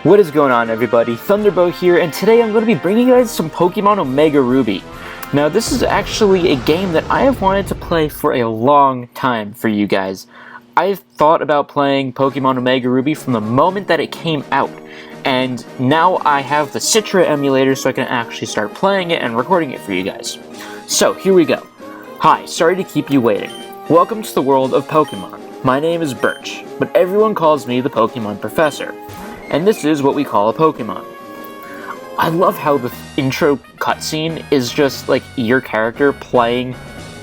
What is going on, everybody? ThunderBow here, and today I'm going to be bringing you guys some Pokemon Omega Ruby. Now, this is actually a game that I have wanted to play for a long time for you guys. I've thought about playing Pokemon Omega Ruby from the moment that it came out, and now I have the Citra emulator so I can actually start playing it and recording it for you guys. So, here we go. Hi, sorry to keep you waiting. Welcome to the world of Pokemon. My name is Birch, but everyone calls me the Pokemon Professor. And this is what we call a Pokemon. I love how the intro cutscene is just like your character playing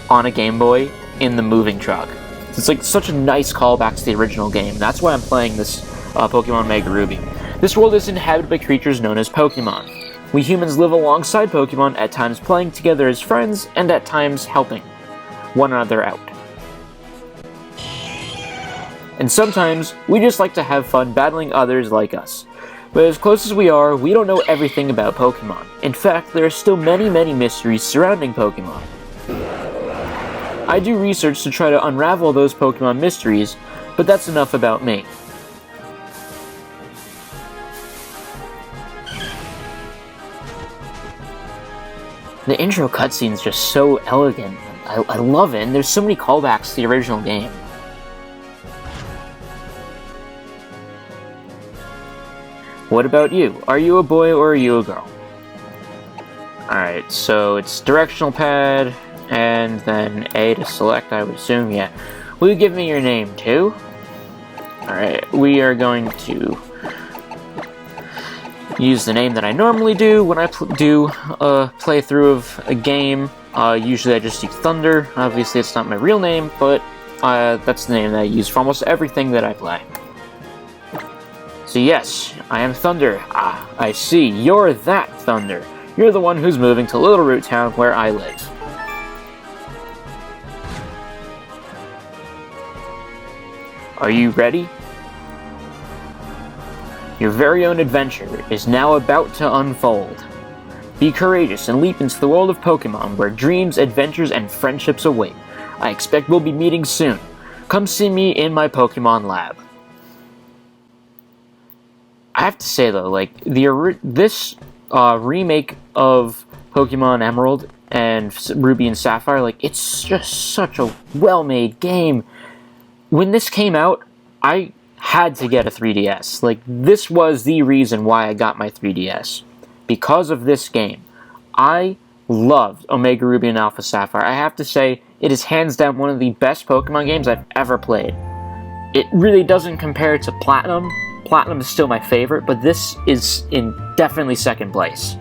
on a Game Boy in the moving truck. It's like such a nice callback to the original game. That's why I'm playing this Pokemon Omega Ruby. This world is inhabited by creatures known as Pokemon. We humans live alongside Pokemon, at times playing together as friends, and at times helping one another out. And sometimes, we just like to have fun battling others like us. But as close as we are, we don't know everything about Pokemon. In fact, there are still many mysteries surrounding Pokemon. I do research to try to unravel those Pokemon mysteries, but that's enough about me. The intro cutscene is just so elegant. I love it, and there's so many callbacks to the original game. What about you? Are you a boy or are you a girl? Alright, so it's directional pad, and then A to select, I would assume, yeah. Will you give me your name, too? Alright, we are going to use the name that I normally do when I do a playthrough of a game. Usually I just use Thunder. Obviously it's not my real name, but that's the name that I use for almost everything that I play. So yes, I am Thunder. Ah, I see. You're that Thunder. You're the one who's moving to Littleroot Town where I live. Are you ready? Your very own adventure is now about to unfold. Be courageous and leap into the world of Pokemon where dreams, adventures, and friendships await. I expect we'll be meeting soon. Come see me in my Pokemon lab. I have to say though, like this remake of Pokemon Emerald and Ruby and Sapphire, like it's just such a well-made game. When this came out, I had to get a 3DS. Like this was the reason why I got my 3DS, because of this game. I loved Omega Ruby and Alpha Sapphire. I have to say, it is hands down one of the best Pokemon games I've ever played. It really doesn't compare to Platinum. Platinum is still my favorite, but this is in definitely second place.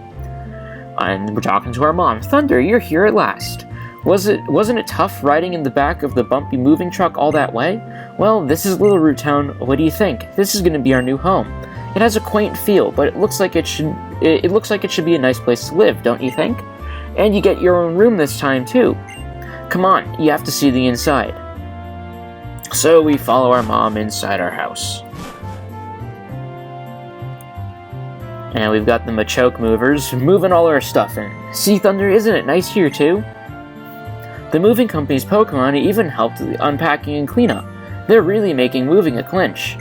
And we're talking to our mom. Thunder, you're here at last. Wasn't it tough riding in the back of the bumpy moving truck all that way? Well, this is Littleroot Town. What do you think? This is going to be our new home. It has a quaint feel, but it looks like it should be a nice place to live, don't you think? And you get your own room this time too. Come on, you have to see the inside. So we follow our mom inside our house. And we've got the Machoke movers moving all our stuff in. See, Thunder, isn't it nice here too? The moving company's Pokemon even helped the unpacking and cleanup. They're really making moving a clinch.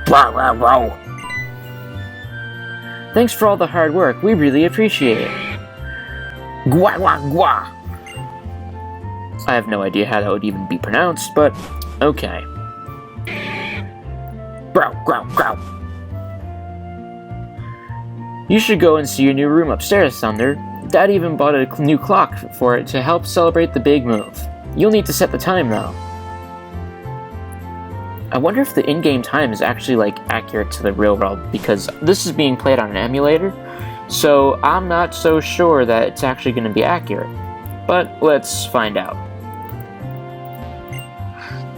Wow, wow, wow. Thanks for all the hard work. We really appreciate it. Gwa, gwa, gwa. I have no idea how that would even be pronounced, but okay. Growl, growl, growl. You should go and see your new room upstairs, Thunder. Dad even bought a new clock for it to help celebrate the big move. You'll need to set the time, though. I wonder if the in-game time is actually, like, accurate to the real world, because this is being played on an emulator, so I'm not so sure that it's actually going to be accurate. But let's find out.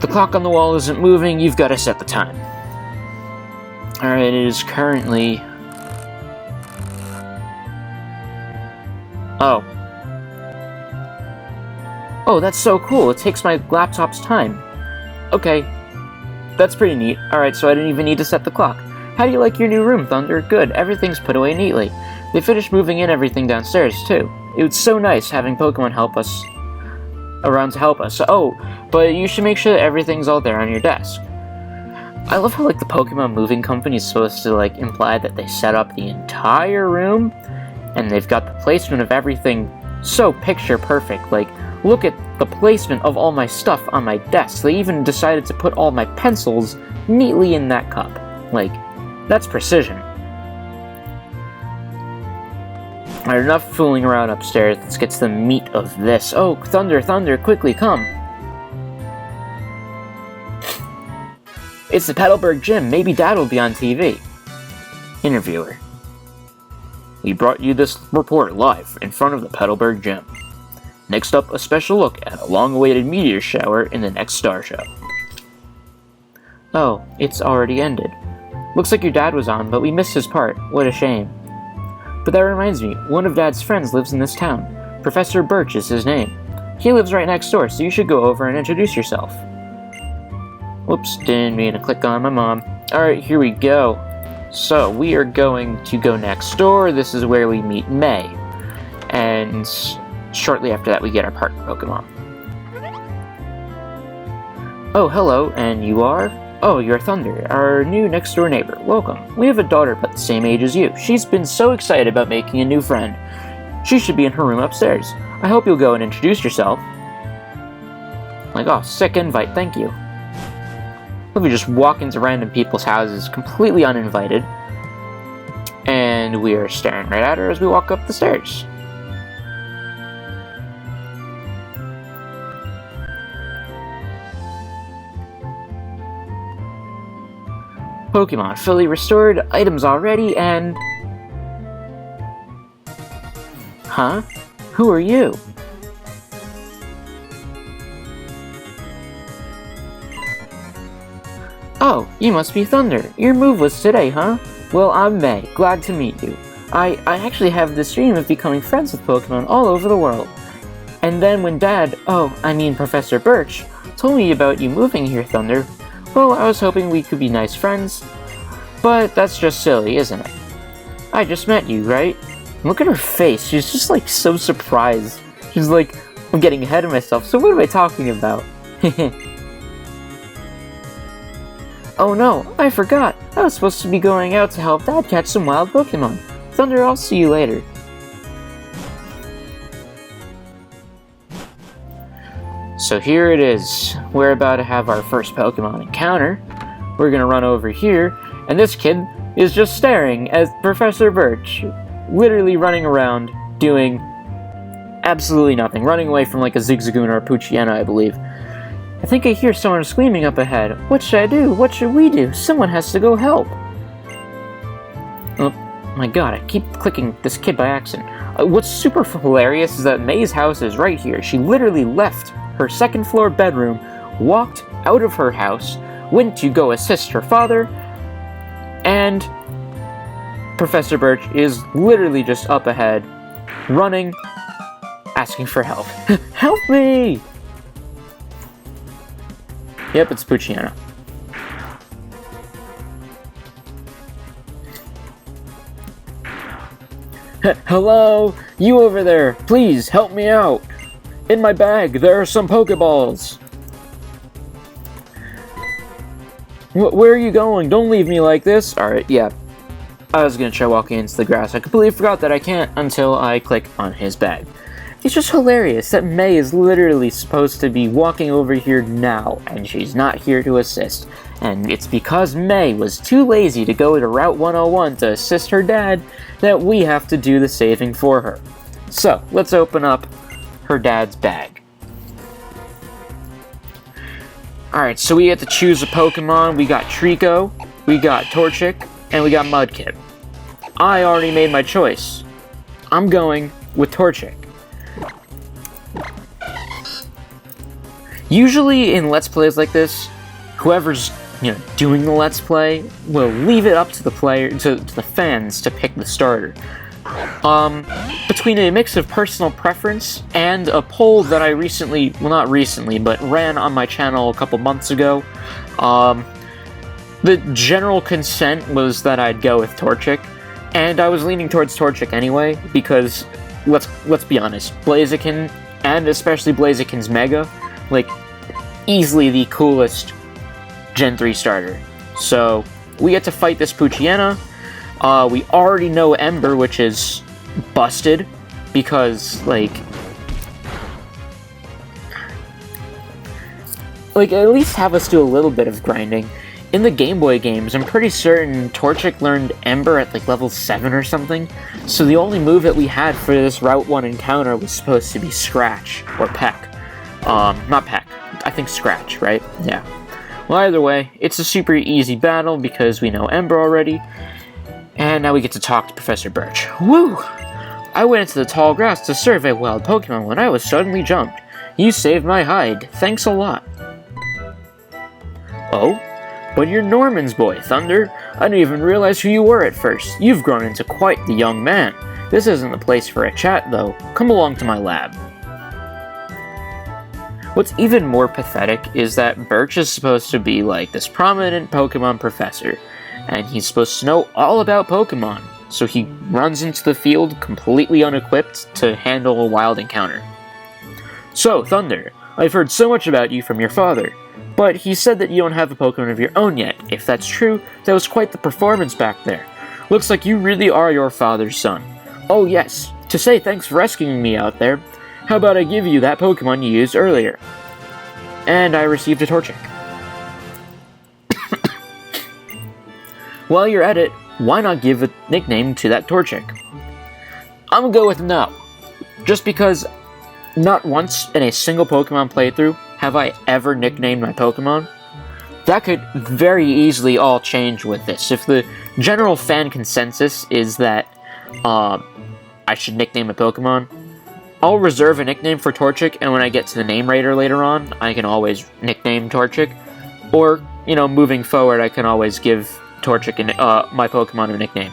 The clock on the wall isn't moving, you've got to set the time. Alright, it is currently... Oh. Oh, that's so cool. It takes my laptop's time. Okay. That's pretty neat. Alright, so I didn't even need to set the clock. How do you like your new room, Thunder? Good. Everything's put away neatly. They finished moving in everything downstairs, too. It was so nice having Pokemon help us around to help us. Oh, but you should make sure that everything's all there on your desk. I love how, like, the Pokemon moving company is supposed to, like, imply that they set up the entire room, and they've got the placement of everything so picture perfect. Like, look at the placement of all my stuff on my desk. They even decided to put all my pencils neatly in that cup. Like, that's precision. Alright, enough fooling around upstairs. Let's get to the meat of this. Oh, Thunder, quickly come. It's the Petalburg Gym. Maybe Dad will be on TV. Interviewer. We brought you this report live in front of the Petalburg Gym. Next up, a special look at a long-awaited meteor shower in the next star show. Oh, it's already ended. Looks like your dad was on, but we missed his part. What a shame. But that reminds me, one of Dad's friends lives in this town. Professor Birch is his name. He lives right next door, so you should go over and introduce yourself. Whoops, didn't mean to click on my mom. Alright, here we go. So, we are going to go next door. This is where we meet May. And shortly after that, we get our partner Pokemon. Oh, hello, and you are? Oh, you're Thunder, our new next-door neighbor. Welcome. We have a daughter about the same age as you. She's been so excited about making a new friend. She should be in her room upstairs. I hope you'll go and introduce yourself. Like, oh, sick invite, thank you. We just walk into random people's houses completely uninvited, and we are staring right at her as we walk up the stairs. Pokemon fully restored, items already, and... Huh? Who are you? Oh, you must be Thunder. Your move was today, huh? Well, I'm May. Glad to meet you. I actually have this dream of becoming friends with Pokemon all over the world. And then when Professor Birch, told me about you moving here, Thunder, well, I was hoping we could be nice friends. But that's just silly, isn't it? I just met you, right? Look at her face. She's just, like, so surprised. She's like, I'm getting ahead of myself, so what am I talking about? Oh no, I forgot. I was supposed to be going out to help Dad catch some wild Pokemon. Thunder, I'll see you later. So here it is. We're about to have our first Pokemon encounter. We're gonna run over here, and this kid is just staring at Professor Birch, literally running around, doing absolutely nothing, running away from like a Zigzagoon or a Poochyena, I believe. I think I hear someone screaming up ahead. What should I do? What should we do? Someone has to go help. Oh my god, I keep clicking this kid by accident. What's super hilarious is that May's house is right here. She literally left her second floor bedroom, walked out of her house, went to go assist her father, and Professor Birch is literally just up ahead, running, asking for help. Help me! Yep, it's Poochyena. Hello? You over there, please help me out. In my bag, there are some Pokeballs. Where are you going? Don't leave me like this. Alright, yeah. I was gonna try walking into the grass. I completely forgot that I can't until I click on his bag. It's just hilarious that May is literally supposed to be walking over here now, and she's not here to assist. And it's because May was too lazy to go to Route 101 to assist her dad that we have to do the saving for her. So, let's open up her dad's bag. Alright, so we had to choose a Pokemon. We got Trico, we got Torchic, and we got Mudkip. I already made my choice. I'm going with Torchic. Usually in Let's Plays like this, whoever's doing the Let's Play will leave it up to the player, to the fans to pick the starter. Between a mix of personal preference and a poll that I recently, well not recently, but ran on my channel a couple months ago, the general consent was that I'd go with Torchic, and I was leaning towards Torchic anyway, because, let's be honest, Blaziken, and especially Blaziken's Mega, like, easily the coolest Gen 3 starter. So we get to fight this Poochyena. We already know Ember, which is busted, because, like, at least have us do a little bit of grinding. In the Game Boy games, I'm pretty certain Torchic learned Ember at, like, level 7 or something, so the only move that we had for this Route 1 encounter was supposed to be Scratch, or Peck. Not Peck, I think Scratch, right? Yeah. Well, either way, it's a super easy battle because we know Ember already, and now we get to talk to Professor Birch. Woo! I went into the tall grass to survey wild Pokemon when I was suddenly jumped. You saved my hide. Thanks a lot. Oh? But you're Norman's boy, Thunder. I didn't even realize who you were at first. You've grown into quite the young man. This isn't the place for a chat, though. Come along to my lab. What's even more pathetic is that Birch is supposed to be like this prominent Pokemon professor, and he's supposed to know all about Pokemon, so he runs into the field completely unequipped to handle a wild encounter. So, Thunder, I've heard so much about you from your father, but he said that you don't have a Pokemon of your own yet. If that's true, that was quite the performance back there. Looks like you really are your father's son. Oh yes, to say thanks for rescuing me out there, how about I give you that Pokemon you used earlier? And I received a Torchic. While you're at it, why not give a nickname to that Torchic? I'm gonna go with no. Just because not once in a single Pokemon playthrough have I ever nicknamed my Pokemon. That could very easily all change with this. If the general fan consensus is that I should nickname a Pokemon, I'll reserve a nickname for Torchic, and when I get to the name raider later on, I can always nickname Torchic. Or, you know, moving forward, I can always give Torchic my Pokemon a nickname.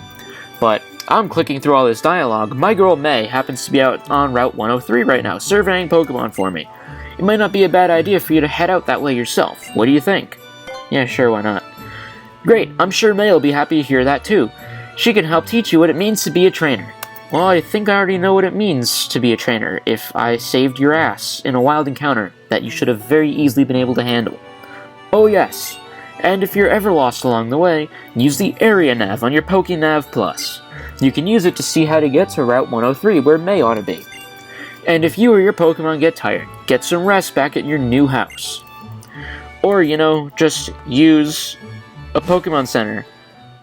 But I'm clicking through all this dialogue. My girl May happens to be out on Route 103 right now, surveying Pokemon for me. It might not be a bad idea for you to head out that way yourself. What do you think? Yeah, sure, why not? Great, I'm sure May will be happy to hear that too. She can help teach you what it means to be a trainer. Well, I think I already know what it means to be a trainer if I saved your ass in a wild encounter that you should have very easily been able to handle. Oh yes, and if you're ever lost along the way, use the Area Nav on your PokéNav Plus. You can use it to see how to get to Route 103 where May ought to be. And if you or your Pokemon get tired, get some rest back at your new house. Or, you know, just use a Pokemon Center,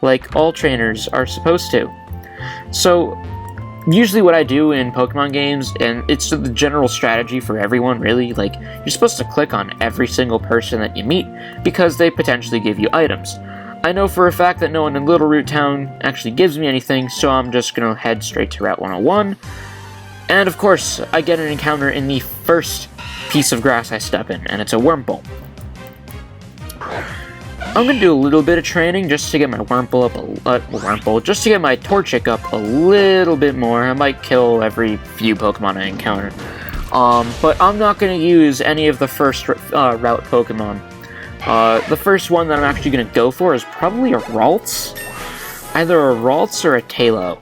like all trainers are supposed to. So, usually what I do in Pokemon games, and it's the general strategy for everyone really, like, you're supposed to click on every single person that you meet, because they potentially give you items. I know for a fact that no one in Littleroot Town actually gives me anything, so I'm just gonna head straight to Route 101. And of course, I get an encounter in the first piece of grass I step in, and it's a Wurmple. I'm gonna do a little bit of training just to get my just to get my Torchic up a little bit more. I might kill every few Pokemon I encounter. But I'm not gonna use any of the first route Pokemon. The first one that I'm actually gonna go for is probably a Ralts. Either a Ralts or a Talo.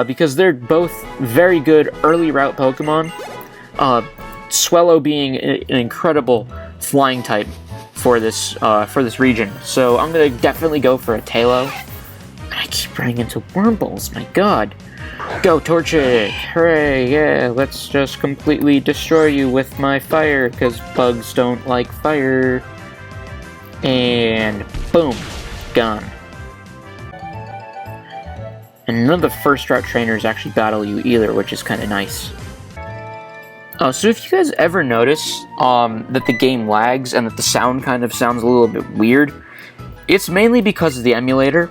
Because they're both very good early route Pokemon. Swellow being an incredible flying type for this region. So I'm gonna definitely go for a Talo. And I keep running into Wurmples, my god. Go Torchic! Hooray, yeah, let's just completely destroy you with my fire, because bugs don't like fire. And boom, gone. And none of the first route trainers actually battle you either, which is kind of nice. So if you guys ever notice that the game lags and that the sound kind of sounds a little bit weird, it's mainly because of the emulator.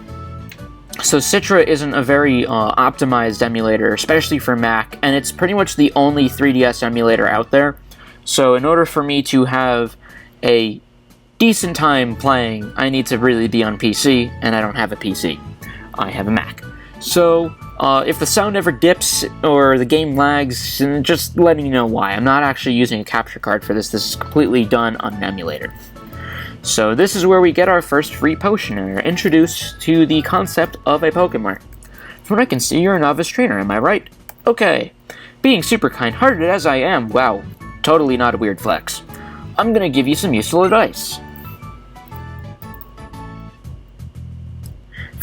So Citra isn't a very optimized emulator, especially for Mac, and it's pretty much the only 3DS emulator out there. So in order for me to have a decent time playing, I need to really be on PC, and I don't have a PC. I have a Mac. So, if the sound ever dips or the game lags, just letting you know why. I'm not actually using a capture card for this. This is completely done on an emulator. So this is where we get our first free potion and are introduced to the concept of a Pokemon. From what I can see, you're a novice trainer, am I right? Okay. Being super kind-hearted as I am, wow, totally not a weird flex. I'm gonna give you some useful advice.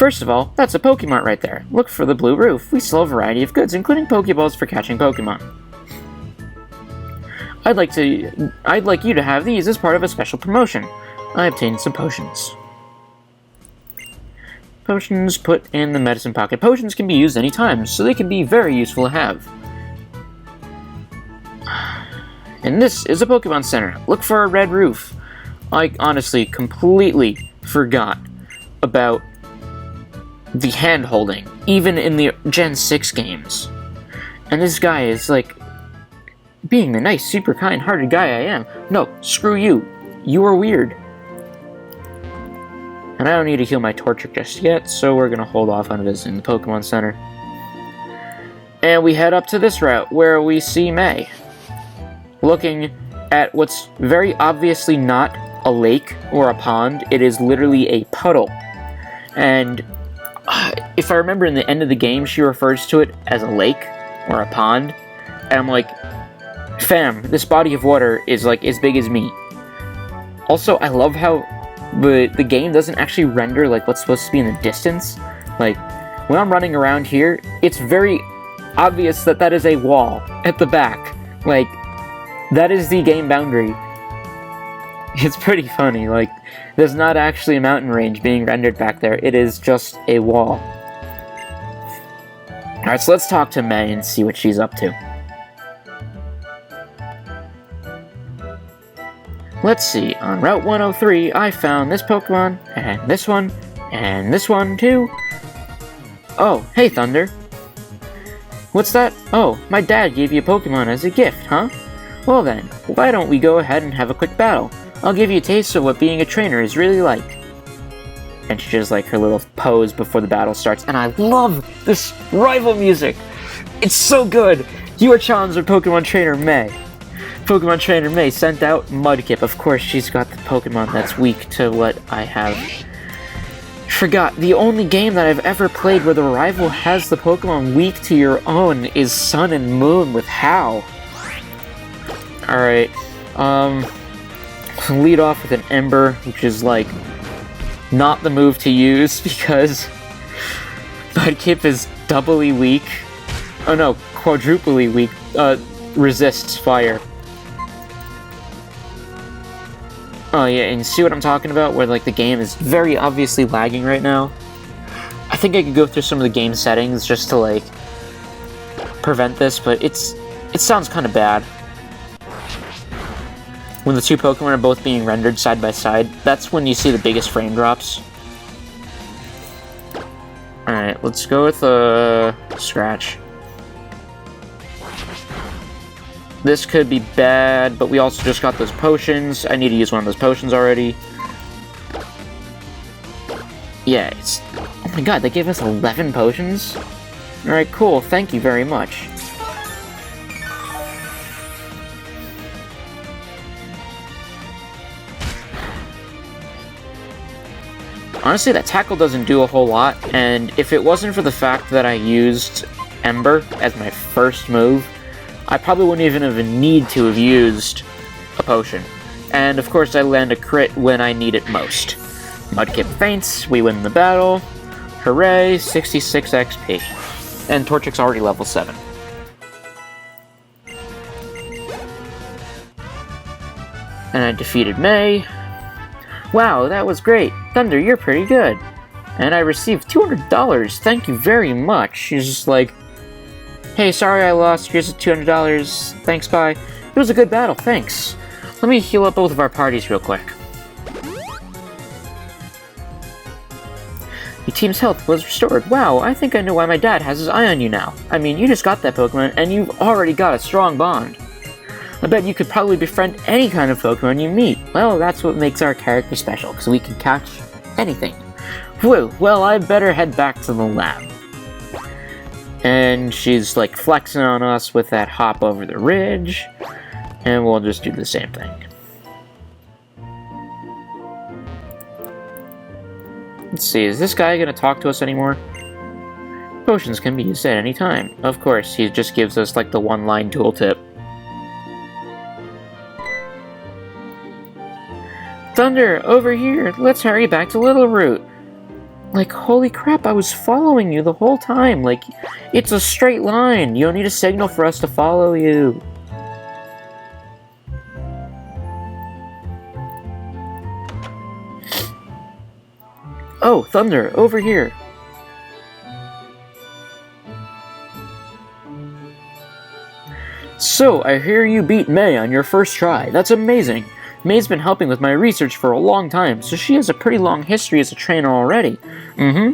First of all, that's a Pokemart right there. Look for the blue roof. We sell a variety of goods, including Pokeballs for catching Pokemon. I'd like you to have these as part of a special promotion. I obtained some potions. Potions put in the medicine pocket. Potions can be used anytime, so they can be very useful to have. And this is a Pokemon Center. Look for a red roof. I honestly completely forgot about the hand-holding, even in the Gen 6 games. And this guy is like, being the nice, super kind-hearted guy I am. No, screw you. You are weird. And I don't need to heal my Torchic just yet, so we're gonna hold off on visiting the Pokemon Center. And we head up to this route, where we see May, looking at what's very obviously not a lake or a pond. It is literally a puddle. And if I remember in the end of the game, she refers to it as a lake or a pond. And I'm like, fam, this body of water is like as big as me. Also, I love how the game doesn't actually render like what's supposed to be in the distance. Like, when I'm running around here, it's very obvious that that is a wall at the back. Like, that is the game boundary. It's pretty funny, like, there's not actually a mountain range being rendered back there, it is just a wall. Alright, so let's talk to May and see what she's up to. Let's see, on Route 103, I found this Pokemon, and this one too. Oh, hey Thunder. What's that? Oh, my dad gave you a Pokemon as a gift, huh? Well then, why don't we go ahead and have a quick battle? I'll give you a taste of what being a trainer is really like. And she does like her little pose before the battle starts, and I love this rival music! It's so good! You are challenged with Pokemon Trainer May. Pokemon Trainer May sent out Mudkip. Of course, she's got the Pokemon that's weak to what I have. Forgot, the only game that I've ever played where the rival has the Pokemon weak to your own is Sun and Moon with How. Alright, lead off with an Ember, which is like not the move to use because Mudkip is doubly weak. Oh no, quadruply weak. Resists fire. Oh yeah, and see what I'm talking about? Where like the game is very obviously lagging right now. I think I could go through some of the game settings just to like prevent this, but it sounds kind of bad. When the two Pokemon are both being rendered side by side, that's when you see the biggest frame drops. Alright, let's go with Scratch. This could be bad, but we also just got those potions. I need to use one of those potions already. Yeah, it's... Oh my god, they gave us 11 potions? Alright, cool. Thank you very much. Honestly, that tackle doesn't do a whole lot, and if it wasn't for the fact that I used Ember as my first move, I probably wouldn't even have need to have used a potion. And of course I land a crit when I need it most. Mudkip faints, we win the battle. Hooray, 66 XP. And Torchic's already level 7. And I defeated May. Wow, that was great. Thunder, you're pretty good. And I received $200. Thank you very much. She's just like, hey, sorry I lost. Here's $200. Thanks, bye. It was a good battle, thanks. Let me heal up both of our parties real quick. Your team's health was restored. Wow, I think I know why my dad has his eye on you now. I mean, you just got that Pokemon, and you've already got a strong bond. I bet you could probably befriend any kind of Pokemon you meet. Well, that's what makes our character special, because we can catch anything. Whew, well, I better head back to the lab. And she's like flexing on us with that hop over the ridge, and we'll just do the same thing. Let's see, is this guy gonna talk to us anymore? Potions can be used at any time. Of course, he just gives us like the one-line tooltip. Thunder, over here! Let's hurry back to Littleroot! Like, holy crap, I was following you the whole time. Like, it's a straight line. You don't need a signal for us to follow you. Oh, Thunder, over here. So, I hear you beat May on your first try. That's amazing. May's been helping with my research for a long time, so she has a pretty long history as a trainer already.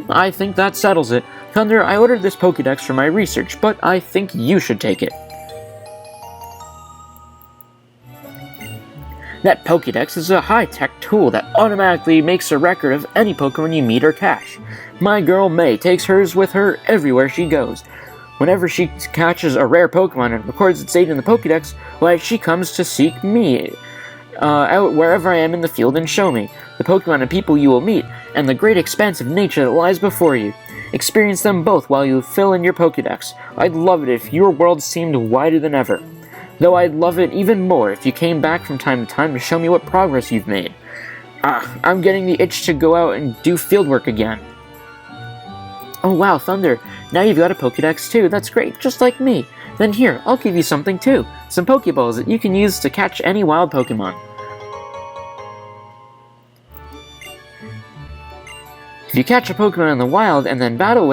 I think that settles it. Thunder, I ordered this Pokédex for my research, but I think you should take it. That Pokédex is a high-tech tool that automatically makes a record of any Pokémon you meet or catch. My girl May takes hers with her everywhere she goes. Whenever she catches a rare Pokemon and records its data in the Pokédex, why, she comes to seek me out wherever I am in the field and show me the Pokemon and people you will meet, and the great expanse of nature that lies before you. Experience them both while you fill in your Pokédex. I'd love it if your world seemed wider than ever. Though I'd love it even more if you came back from time to time to show me what progress you've made. I'm getting the itch to go out and do fieldwork again. Oh wow, Thunder, now you've got a Pokédex too. That's great, just like me. Then here, I'll give you something too. Some Pokeballs that you can use to catch any wild Pokemon. If you catch a Pokemon in the wild and then battle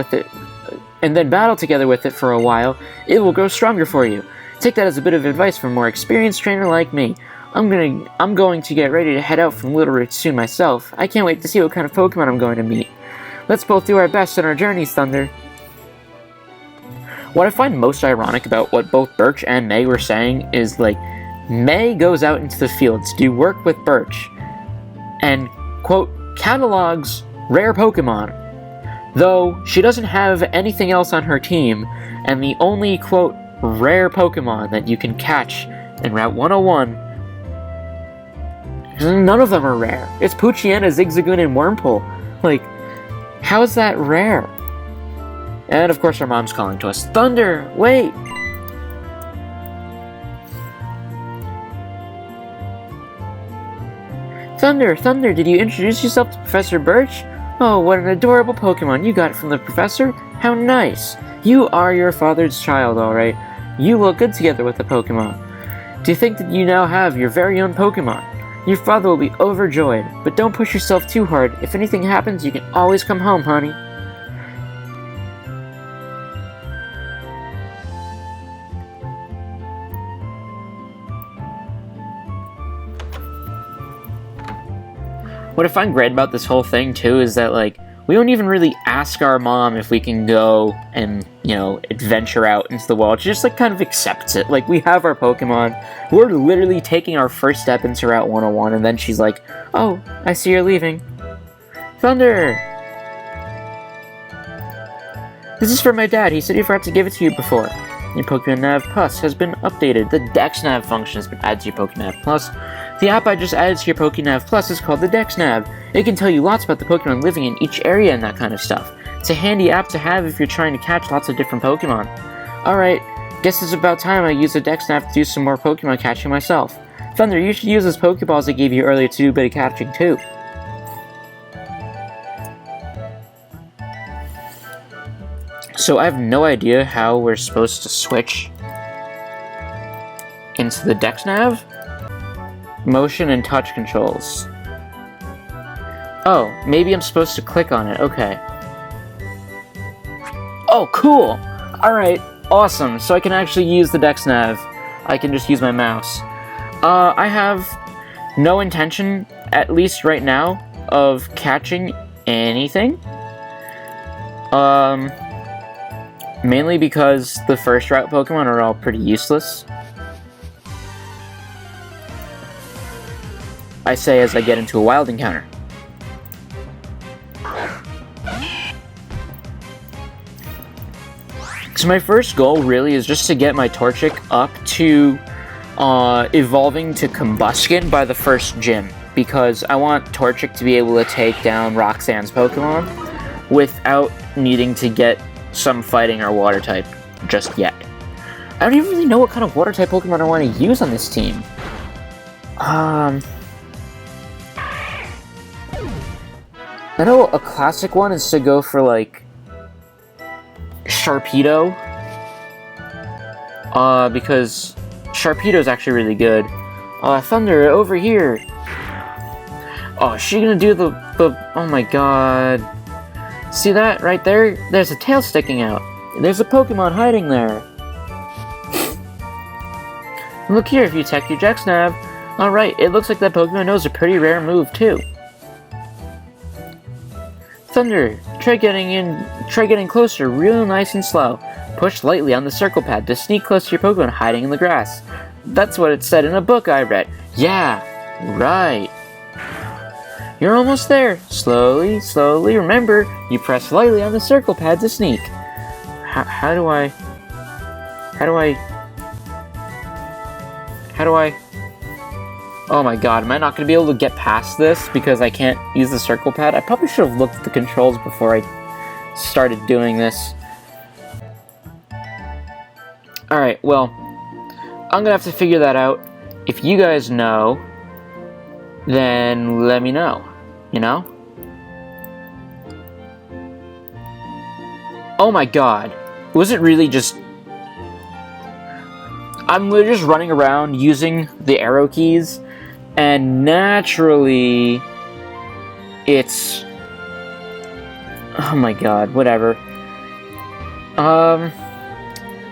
together with it for a while, it will grow stronger for you. Take that as a bit of advice from a more experienced trainer like me. I'm going to get ready to head out from Littleroot soon myself. I can't wait to see what kind of Pokemon I'm going to meet. Let's both do our best on our journeys, Thunder. What I find most ironic about what both Birch and May were saying is, like, May goes out into the field to do work with Birch and, quote, catalogs rare Pokemon, though she doesn't have anything else on her team, and the only, quote, rare Pokemon that you can catch in Route 101, none of them are rare. It's Poochyena, Zigzagoon, and Wurmple. Like, how is that rare? And of course our mom's calling to us. Thunder, wait! Thunder, did you introduce yourself to Professor Birch? Oh, what an adorable Pokemon. You got it from the professor? How nice. You are your father's child, alright. You look good together with the Pokemon. Do you think that you now have your very own Pokemon? Your father will be overjoyed, but don't push yourself too hard. If anything happens, you can always come home, honey. What I find great about this whole thing, too, is that, like, we don't even really ask our mom if we can go and, you know, adventure out into the world. She just, like, kind of accepts it. Like, we have our Pokemon. We're literally taking our first step into Route 101, and then she's like, oh, I see you're leaving. Thunder! This is for my dad. He said he forgot to give it to you before. Your Pokemon Nav Plus has been updated. The Dex Nav function has been added to your Pokemon Nav Plus. The app I just added to your Pokemon Nav Plus is called the Dex Nav. It can tell you lots about the Pokemon living in each area and that kind of stuff. It's a handy app to have if you're trying to catch lots of different Pokemon. Alright, guess it's about time I use the Dex Nav to do some more Pokemon catching myself. Thunder, you should use those Pokeballs I gave you earlier to do a bit of catching too. So I have no idea how we're supposed to switch into the Dex Nav. Motion and touch controls. Oh, maybe I'm supposed to click on it. Okay. Oh, cool! Alright, awesome. So I can actually use the Dex Nav. I can just use my mouse. I have no intention, at least right now, of catching anything. Mainly because the first route Pokemon are all pretty useless. I say as I get into a wild encounter. So my first goal really is just to get my Torchic up to evolving to Combuskin by the first gym, because I want Torchic to be able to take down Roxanne's Pokemon without needing to get some fighting or water type just yet. I don't even really know what kind of water type Pokemon I want to use on this team. I know a classic one is to go for, like, Sharpedo. Because Sharpedo is actually really good. Thunder, over here! Oh, is she gonna do the... Oh my god. See that right there? There's a tail sticking out. There's a Pokemon hiding there. Look here, if you attack your Jacksnab. Alright, it looks like that Pokemon knows a pretty rare move, too. Thunder, try getting closer, real nice and slow. Push lightly on the circle pad to sneak close to your Pokemon hiding in the grass. That's what it said in a book I read. Yeah, right. You're almost there. Slowly, slowly. Remember, you press lightly on the circle pad to sneak. How do I... Oh my god, am I not going to be able to get past this because I can't use the circle pad? I probably should have looked at the controls before I started doing this. Alright, well, I'm going to have to figure that out. If you guys know, then let me know, you know? Oh my god, was it really just... I'm just running around using the arrow keys, and naturally, it's... Oh my god, whatever.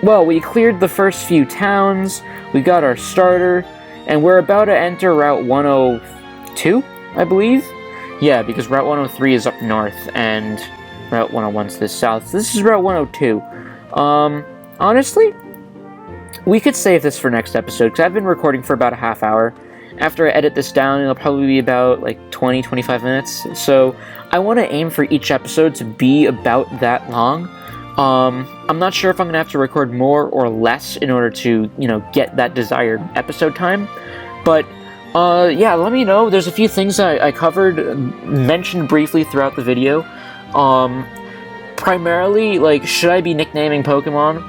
Well, we cleared the first few towns, we got our starter, and we're about to enter Route 102, I believe? Yeah, because Route 103 is up north, and Route 101 is to the south. This is Route 102. Honestly, we could save this for next episode, because I've been recording for about a half hour. After I edit this down, it'll probably be about, like, 20-25 minutes. So, I want to aim for each episode to be about that long. I'm not sure if I'm going to have to record more or less in order to, you know, get that desired episode time. But, yeah, let me know. There's a few things I covered, mentioned briefly throughout the video. Primarily, like, should I be nicknaming Pokemon?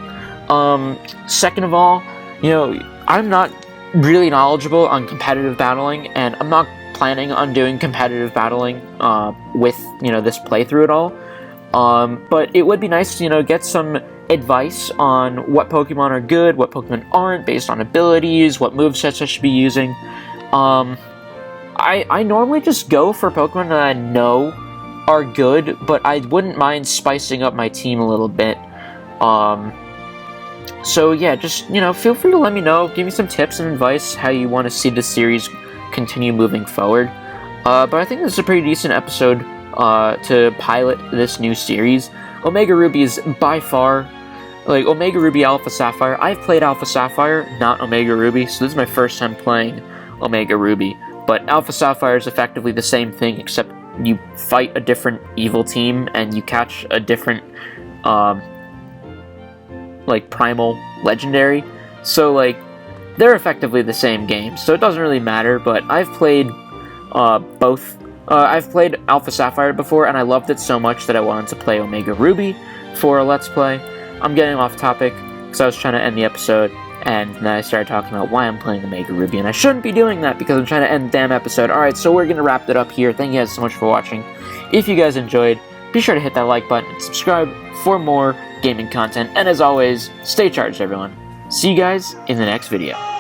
Second of all, you know, I'm not really knowledgeable on competitive battling, and I'm not planning on doing competitive battling, with, you know, this playthrough at all. But it would be nice to, you know, get some advice on what Pokemon are good, what Pokemon aren't, based on abilities, what movesets I should be using. I normally just go for Pokemon that I know are good, but I wouldn't mind spicing up my team a little bit. So yeah, just, you know, feel free to let me know, give me some tips and advice how you want to see this series continue moving forward. But I think this is a pretty decent episode to pilot this new series. Omega Ruby is by far, like, Omega Ruby, Alpha Sapphire. I've played Alpha Sapphire, not Omega Ruby, so this is my first time playing Omega Ruby. But Alpha Sapphire is effectively the same thing, except you fight a different evil team, and you catch a different, like, primal legendary. So, like, they're effectively the same game, so it doesn't really matter, but I've played both. I've played Alpha Sapphire before, and I loved it so much that I wanted to play Omega Ruby for a Let's Play. I'm getting off topic, because I was trying to end the episode, and then I started talking about why I'm playing Omega Ruby, and I shouldn't be doing that, because I'm trying to end the damn episode. Alright, so we're going to wrap it up here. Thank you guys so much for watching. If you guys enjoyed, be sure to hit that like button and subscribe for more gaming content, and as always, stay charged, everyone. See you guys in the next video.